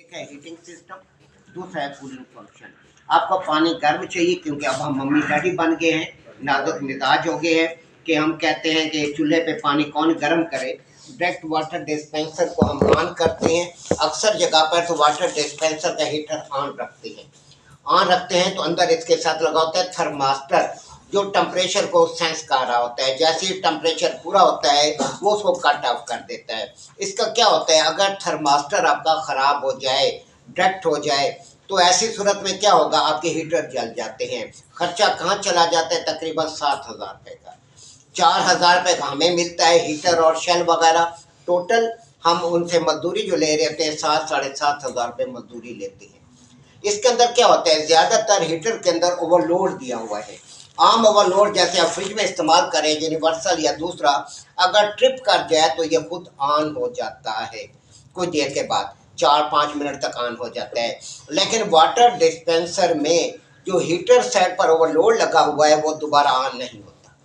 एक है heating system, दूसरा है कूलिंग फंक्शन। आपको पानी गर्म चाहिए क्योंकि अब हम मम्मी डैडी बन गए हैं, नाजुक मिजाज हो गए हैं कि हम कहते हैं कि चूल्हे पे पानी कौन गर्म करे। डायरेक्ट वाटर डिस्पेंसर को हम ऑन करते हैं। अक्सर जगह पर तो वाटर डिस्पेंसर का हीटर ऑन रखते हैं तो अंदर इसके साथ लगा होता है थर्मास्टर, जो टेम्परेचर को सेंस कर रहा होता है। जैसे ही टेम्परेचर पूरा होता है वो उसको कट ऑफ कर देता है। इसका क्या होता है, अगर थर्मास्टर आपका ख़राब हो जाए, डेड हो जाए, तो ऐसी सूरत में क्या होगा, आपके हीटर जल जाते हैं। खर्चा कहाँ चला जाता है, तकरीबन 7,000 रुपये का। 4,000 रुपये का हमें मिलता है हीटर और शेल वगैरह। टोटल हम उनसे मजदूरी जो ले रहे होते हैं 7-7,500 रुपये मजदूरी लेते हैं। इसके अंदर क्या होता है, ज़्यादातर हीटर के अंदर ओवरलोड दिया हुआ है। आम ओवरलोड जैसे आप फ्रिज में इस्तेमाल करें यूनिवर्सल या दूसरा, अगर ट्रिप कर जाए तो ये खुद ऑन हो जाता है, कुछ देर के बाद 4-5 मिनट तक ऑन हो जाता है। लेकिन वाटर डिस्पेंसर में जो हीटर सेट पर ओवरलोड लगा हुआ है वो दोबारा ऑन नहीं होता,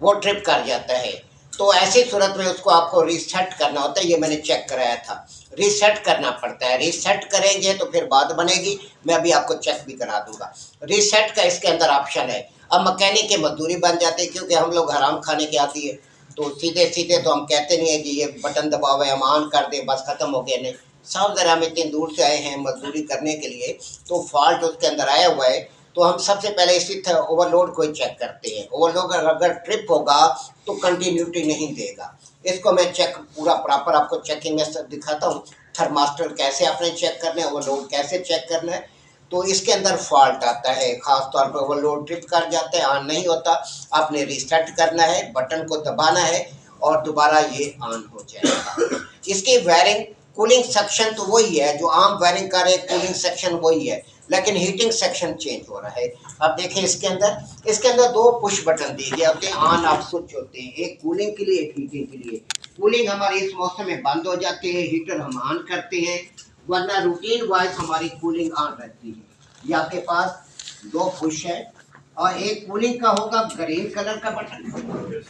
वो ट्रिप कर जाता है। तो ऐसी सूरत में उसको आपको रीसेट करना होता है। ये मैंने चेक कराया था, रीसेट करना पड़ता है। रीसेट करेंगे तो फिर बात बनेगी, मैं अभी आपको चेक भी करा दूंगा। रीसेट का इसके अंदर ऑप्शन है। अब मैकेनिक की मजदूरी बन जाती है क्योंकि हम लोग हराम खाने के आती है, तो सीधे सीधे तो हम कहते नहीं है कि ये बटन दबावे हम ऑन कर दें बस ख़त्म हो गया। नहीं साहब, ज़रा हम इतनी दूर से आए हैं मजदूरी करने के लिए, तो फॉल्ट उसके अंदर आया हुआ है। तो हम सबसे पहले इसी ओवरलोड को चेक करते हैं। ओवरलोड अगर ट्रिप होगा तो कंटिन्यूटी नहीं देगा। इसको मैं चेक पूरा प्रॉपर आपको चेकिंग में सब दिखाता हूँ। थर्मास्टर कैसे आपने चेक करना है, ओवरलोड कैसे चेक करना है। तो इसके अंदर फॉल्ट आता है, ख़ास तौर पर ओवरलोड ट्रिप कर जाता है, ऑन नहीं होता। आपने रीसेट करना है, बटन को दबाना है और दोबारा ये ऑन हो जाएगा। इसकी वायरिंग कूलिंग सेक्शन तो वही है जो आम वायरिंग का कूलिंग सेक्शन वही है, लेकिन हीटिंग सेक्शन चेंज हो रहा है। अब देखें इसके अंदर 2 पुश बटन दिए गए होते हैं, ऑन ऑफ स्विच होते हैं, एक कूलिंग के लिए एक हीटिंग के लिए। कूलिंग हमारी इस मौसम में बंद हो जाती है, हीटर हम ऑन करते हैं, वरना रूटीन वाइज हमारी कूलिंग ऑन रहती है। ये आपके पास 2 पुश है और एक कूलिंग का होगा ग्रीन कलर का बटन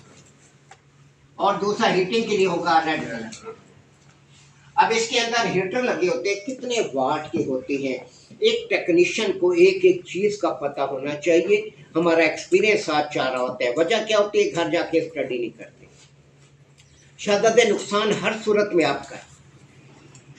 और दूसरा हीटिंग के लिए होगा रेड कलर का। अब इसके अंदर हीटर लगे होते हैं, कितने वाट के होते हैं। एक टेक्नीशियन को एक एक चीज़ का पता होना चाहिए। हमारा एक्सपीरियंस साथ चाह रहा होता है। वजह क्या होती है, घर जाके स्टडी नहीं करते। शदद नुकसान हर सूरत में आपका है,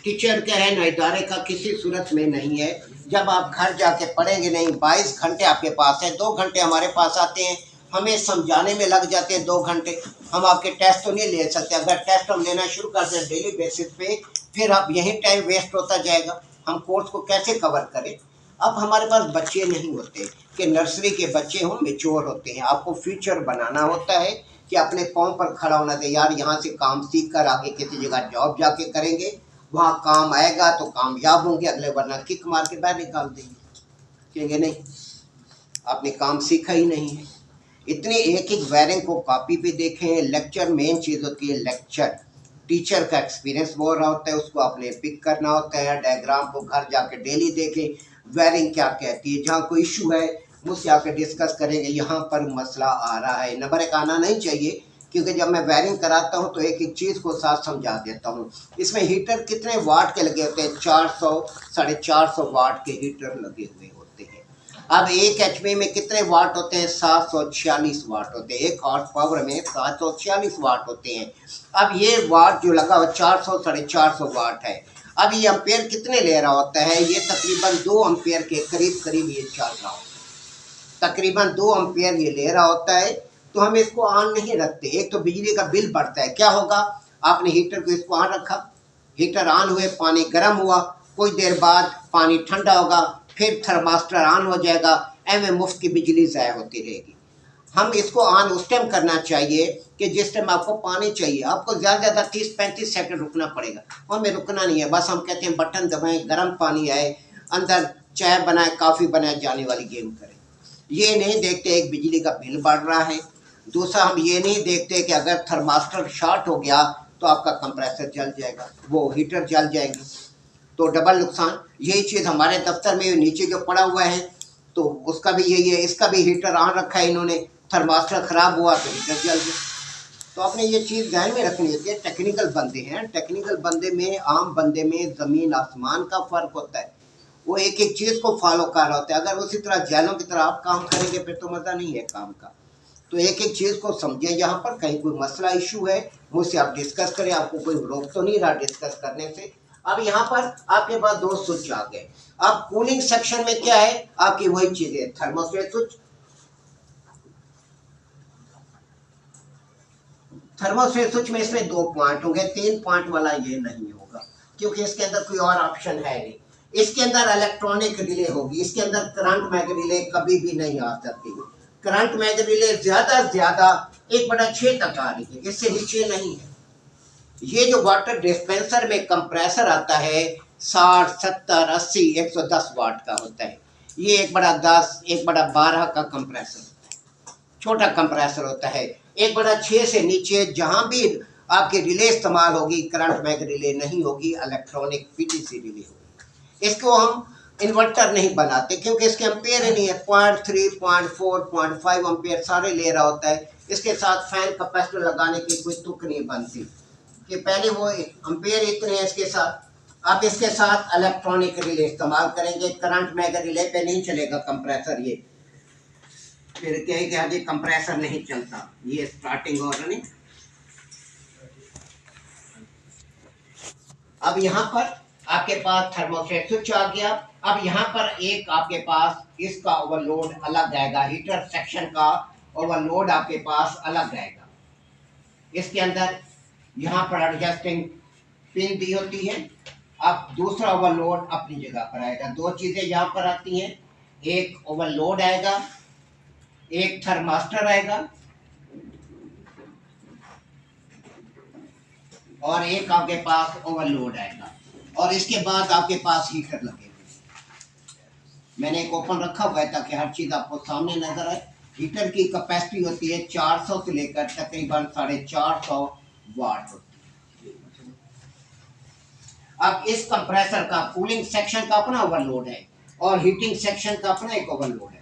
टीचर का है ना इदारे का, किसी सूरत में नहीं है। जब आप घर जाके पढ़ेंगे नहीं, 22 घंटे आपके पास है, 2 घंटे हमारे पास आते हैं, हमें समझाने में लग जाते हैं 2 घंटे। हम आपके टेस्ट तो नहीं ले सकते। अगर टेस्ट हम लेना शुरू कर दें डेली बेसिस पे, फिर आप यही टाइम वेस्ट होता जाएगा। हम कोर्स को कैसे कवर करें। अब हमारे पास बच्चे नहीं होते कि नर्सरी के बच्चे हों, मेच्योर होते हैं। आपको फ्यूचर बनाना होता है कि अपने पाँव पर खड़ा होना चाहिए। यार यहाँ से काम सीख कर आगे किसी जगह जॉब जाके करेंगे, वहाँ काम आएगा तो कामयाब होंगे, अगले वरना किक मार के बाहर निकाल देंगे, कहेंगे नहीं आपने काम सीखा ही नहीं है। इतनी एक एक वायरिंग को कॉपी पे देखें। लेक्चर मेन चीज़ होती है, लेक्चर टीचर का एक्सपीरियंस बोल रहा होता है, उसको आपने पिक करना होता है। डायग्राम को घर जाके डेली देखें, वायरिंग क्या कहती है। जहाँ कोई इशू है मुझसे आके डिस्कस करेंगे, यहाँ पर मसला आ रहा है। नंबर 1 आना नहीं चाहिए, क्योंकि जब मैं वायरिंग कराता हूँ तो एक एक चीज़ को साथ समझा देता हूँ। इसमें हीटर कितने वाट के लगे होते हैं, 400-450 वाट के हीटर लगे हुए होते हैं। अब 1 HP में कितने वाट होते हैं, 746 वाट होते हैं। 1 हॉर्स पावर में 746 वाट होते हैं। अब ये वाट जो लगा हुआ 400-450 वाट है। अब ये एम्पेयर कितने ले रहा होता है, ये तकरीबन 2 एम्पेयर के करीब करीब ये चल रहा होता है। तकरीबन 2 एम्पेयर ये ले रहा होता है। तो हम इसको ऑन नहीं रखते। एक तो बिजली का बिल बढ़ता है। क्या होगा, आपने हीटर को इसको ऑन रखा, हीटर ऑन हुए, पानी गर्म हुआ, कुछ देर बाद पानी ठंडा होगा, फिर थर्मास्टर ऑन हो जाएगा, एवं मुफ्त की बिजली ज़ाया होती रहेगी। हम इसको ऑन उस टाइम करना चाहिए कि जिस टाइम आपको पानी चाहिए। आपको ज़्यादा से ज़्यादा 30-35 सेकंड रुकना पड़ेगा, हमें रुकना नहीं है। बस हम कहते हैं बटन दबाएं, गर्म पानी आए, अंदर चाय बनाए, कॉफ़ी बनाए, जाने वाली गेम करें। ये नहीं देखते एक बिजली का बिल बढ़ रहा है, दूसरा हम ये नहीं देखते कि अगर थर्मास्टर शॉर्ट हो गया तो आपका कंप्रेसर जल जाएगा, वो हीटर जल जाएगी, तो डबल नुकसान। यही चीज़ हमारे दफ्तर में नीचे जो पड़ा हुआ है तो उसका भी यही है। इसका भी हीटर ऑन रखा है इन्होंने, थर्मास्टर ख़राब हुआ तो हीटर जल गया। तो आपने ये चीज़ ध्यान में रखनी होती है। टेक्निकल बंदे हैं, टेक्निकल बंदे में आम बंदे में ज़मीन आसमान का फ़र्क होता है। वो एक एक चीज़ को फॉलो कर रहा होता है। अगर उसी तरह जैलों की तरह आप काम करेंगे फिर तो मज़ा नहीं है काम का। तो एक एक चीज़ को समझें। यहाँ पर कहीं कोई मसला इशू है मुझसे आप डिस्कस करें, आपको कोई रोक तो नहीं रहा डिस्कस करने से। अब यहाँ पर आपके पास दो स्विच आ गए। अब कूलिंग सेक्शन में क्या है, आपकी वही चीज़ें, थर्मोस्टेट स्विच। थर्मोस्टेट स्विच में इसमें दो पॉइंट होंगे, 3 पॉइंट वाला ये नहीं होगा क्योंकि इसके अंदर कोई और ऑप्शन है नहीं। इसके अंदर इलेक्ट्रॉनिक रिले होगी, इसके अंदर करंट मैग रिले कभी भी नहीं आ सकती। करंट मैग रिले ज्यादा से ज्यादा 1/6 तक आ रही है, इससे नीचे नहीं है। ये जो वाटर डिस्पेंसर में कंप्रेसर आता है 60, 70, 80, 110 वाट का होता है। ये 1/10, 1/12 का कंप्रेसर, छोटा कंप्रेसर होता है। 1/6 से नीचे जहां भी आपकी रिले इस्तेमाल होगी करंट मैग रिले नहीं होगी, इलेक्ट्रॉनिक पीटीसी रिले होगी। इसको हम इन्वर्टर नहीं बनाते क्योंकि इसके एम्पेयर ही नहीं है। 0.3, 0.4, 0.5 एम्पेयर सारे ले रहा होता है। इसके साथ फैन कैपेसिटर लगाने की कोई तुक नहीं बनती कि पहले वो एम्पेयर इतने हैं इसके साथ। आप इसके साथ इलेक्ट्रॉनिक रिले इस्तेमाल करेंगे, करंट मैग रिले पे नहीं चलेगा कंप्रेसर। ये फिर कहेंगे हाँ जी कंप्रेसर नहीं चलता, ये स्टार्टिंग और रनिंग। अब यहाँ पर आपके पास थर्मोस्टेट स्विच आ गया। अब यहाँ पर एक आपके पास इसका ओवरलोड अलग आएगा, हीटर सेक्शन का ओवरलोड आपके पास अलग आएगा। इसके अंदर यहाँ पर एडजस्टिंग पिन दी होती है। अब दूसरा ओवरलोड अपनी जगह पर आएगा। दो चीजें यहाँ पर आती हैं, एक ओवरलोड आएगा, एक थर्मास्टर आएगा और एक आपके पास ओवरलोड आएगा। और इसके बाद आपके पास हीटर लगेगा। मैंने एक ओपन रखा हुआ है ताकि हर चीज आपको सामने नजर आए। हीटर की कैपेसिटी होती है 400 से लेकर तकरीबन 450 वाट होती है। अब इस कंप्रेसर का कूलिंग सेक्शन का अपना ओवरलोड है और हीटिंग सेक्शन का अपना एक ओवरलोड है।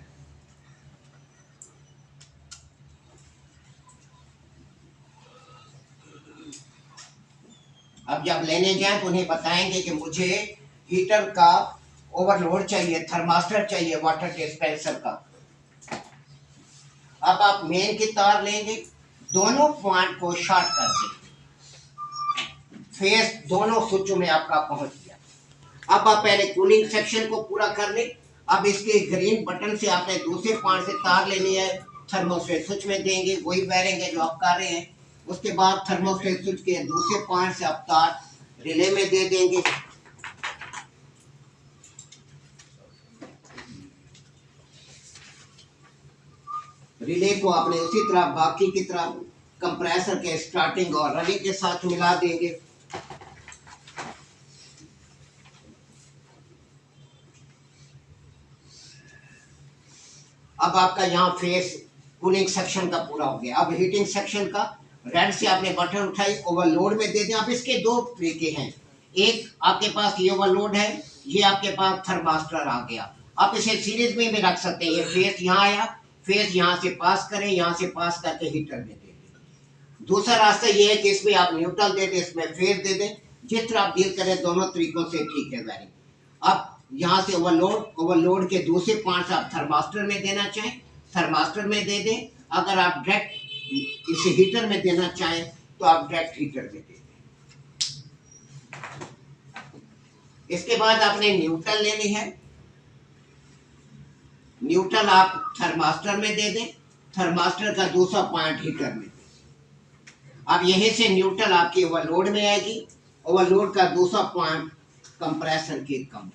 अब जब लेने जाएं तो उन्हें बताएंगे कि मुझे हीटर का ओवरलोड चाहिए, थर्मास्टर चाहिए वाटर डिस्पेंसर का। अब आप मेन की तार लेंगे, दोनों पॉइंट को शॉर्ट कर देंगे, फेस दोनों स्विचों में आपका पहुंच गया। अब आप पहले कूलिंग सेक्शन को पूरा कर लें। अब इसके ग्रीन बटन से आपने दूसरे पॉइंट से तार लेनी है, थर्मोस्टेट स्विच में देंगे, वही वायरिंग है जो आप कर रहे हैं। उसके बाद थर्मोस्टेट स्विच के दूसरे पॉइंट से आप तार रिले में दे देंगे। रिले को आपने उसी तरह बाकी की तरह कंप्रेसर के स्टार्टिंग और रनिंग के साथ मिला देंगे। अब आपका यहाँ फेस कूलिंग सेक्शन का पूरा हो गया। अब हीटिंग सेक्शन का रेड से आपने बटन उठाई, ओवरलोड में दे दें। अब इसके दो तरीके हैं, एक आपके पास ये ओवरलोड है, ये आपके पास थर्मास्टर आ गया। आप इसे सीरीज में भी रख सकते हैं। ये फेस यहाँ आया, फेस यहाँ से पास करें, यहाँ से पास करके हीटर में दे दें। दूसरा रास्ता ये है कि इसमें आप न्यूट्रल दे दें, इसमें फेस दे दें। जिस तरह आप डील करें दोनों तरीकों से ठीक है वेरी। अब यहाँ से ओवरलोड के दूसरे पॉइंट से आप थर्मास्टर में देना चाहें, थर्मास्टर में दे दें। अगर आप डायरेक्ट इसे हीटर में देना चाहें तो आप डायरेक्ट हीटर में दे दें। इसके बाद आपने न्यूट्रल लेनी है, न्यूट्रल आप थर्मास्टर में दे दें, थर्मास्टर का दूसरा पॉइंट हीटर में दें। अब यहीं से न्यूट्रल आपकी ओवरलोड में आएगी, ओवरलोड का दूसरा पॉइंट कंप्रेसर के कम।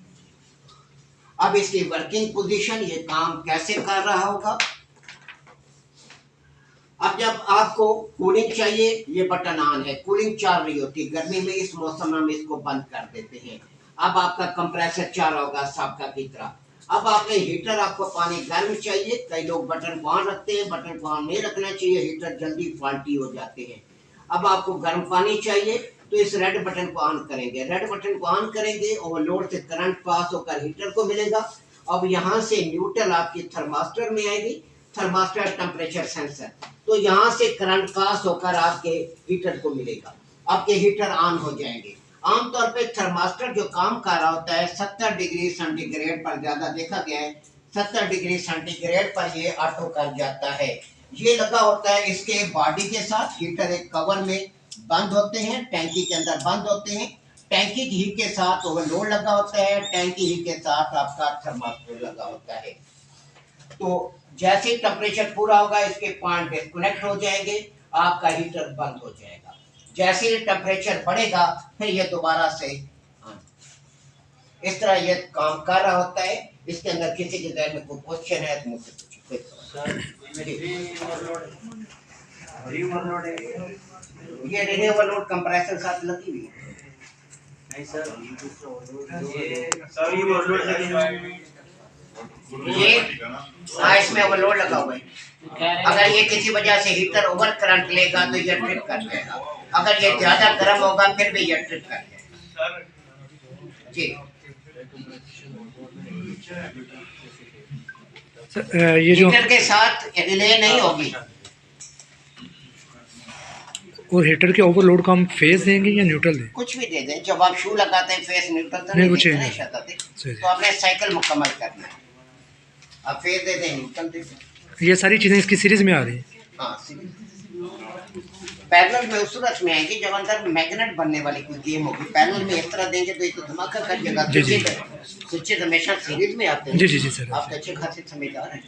अब इसकी वर्किंग पोजीशन, ये काम कैसे कर रहा होगा। अब जब आपको कूलिंग चाहिए, ये बटन ऑन है, कूलिंग चल रही होती है। गर्मी में इस मौसम में हम इसको बंद कर देते हैं। अब आपका कंप्रेसर चल रहा होगा सबका की तरह। अब आपने हीटर, आपको पानी गर्म चाहिए, कई लोग बटन को ऑन रखते हैं, बटन को ऑन नहीं रखना चाहिए, हीटर जल्दी फॉल्टी हो जाते हैं। अब आपको गर्म पानी चाहिए तो इस रेड बटन को ऑन करेंगे, रेड बटन को ऑन करेंगे, ओवरलोड से करंट पास होकर हीटर को मिलेगा। अब यहाँ से न्यूट्रल आपकी थर्मास्टर में आएगी, थर्मास्टर टेम्परेचर सेंसर। तो यहाँ से करंट पास होकर आपके हीटर को मिलेगा, आपके हीटर ऑन हो जाएंगे। आमतौर पे थर्मास्टर जो काम कर रहा होता है 70 डिग्री सेंटीग्रेड पर, ज्यादा देखा गया है 70 डिग्री सेंटीग्रेड पर ये ऑटो कर जाता है। ये लगा होता है इसके बॉडी के साथ, हीटर एक कवर में बंद होते हैं, टैंकी के अंदर बंद होते हैं। टैंकी की हीट के साथ ओवरलोड लगा होता है, टैंकी हीट के साथ आपका थर्मास्टर लगा होता है। तो जैसे ही टेम्परेचर पूरा होगा इसके पॉइंट डिस्कनेक्ट हो जाएंगे, आपका हीटर बंद हो जाएगा। जैसे ही टेम्परेचर बढ़ेगा फिर ये दोबारा से इस तरह ये काम कर रहा होता है। इसके अंदर किसी के जहन में कोई क्वेश्चन है तो मुझसे पूछिए। ये रिले ओवरलोड कंप्रेसर साथ लगी हुई है। नहीं सर, ये इसमें ओवरलोड लगा हुआ है। अगर ये किसी वजह से हीटर ओवर करंट लेगा तो ये ट्रिप कर देगा, अगर ये ज्यादा गर्म होगा फिर भी ये ट्रिप कर देगा। जी ये जो हीटर के साथ रिले नहीं होगी। और हीटर के ओवरलोड का हम फेस देंगे या न्यूट्रल दें? कुछ भी दे दें। जब आप शू लगाते हैं फेस न्यूट्रल तो नहीं, कुछ तो आपने साइकिल मुकम्मल करना है, आप फेस दे दें न्यूट्रल दे दें। ये सारी चीज़ें इसकी सीरीज में आ रही हैं। हाँ, पैरेलल में उस सूरत में आएगी जब अंदर मैग्नेट बनने वाली कोई गेम होगी। पैरेलल में इस तरह देंगे तो ये तो धमाका कर देगा। स्विचेज हमेशा सीरीज में आते हैं। जी जी जी सर, आप अच्छे खासे समझदार हैं।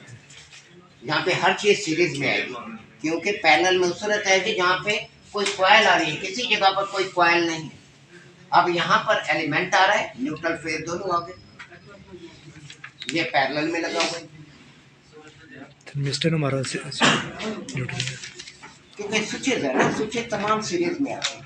यहाँ पे हर चीज सीरीज में आएगी, क्योंकि पैरेलल में उस सूरत आएगी जहाँ पे कोई कॉइल आ रही है, किसी जगह पर कोई कॉइल नहीं है। अब यहाँ पर एलिमेंट आ रहा है, न्यूट्रल फेज दोनों आ गए, ये पैरेलल में लगा हुआ है। मिस्टर हमारा न्यूट्रल, क्योंकि स्विचेज है ना, स्विचेज तमाम सीरीज में आते हैं।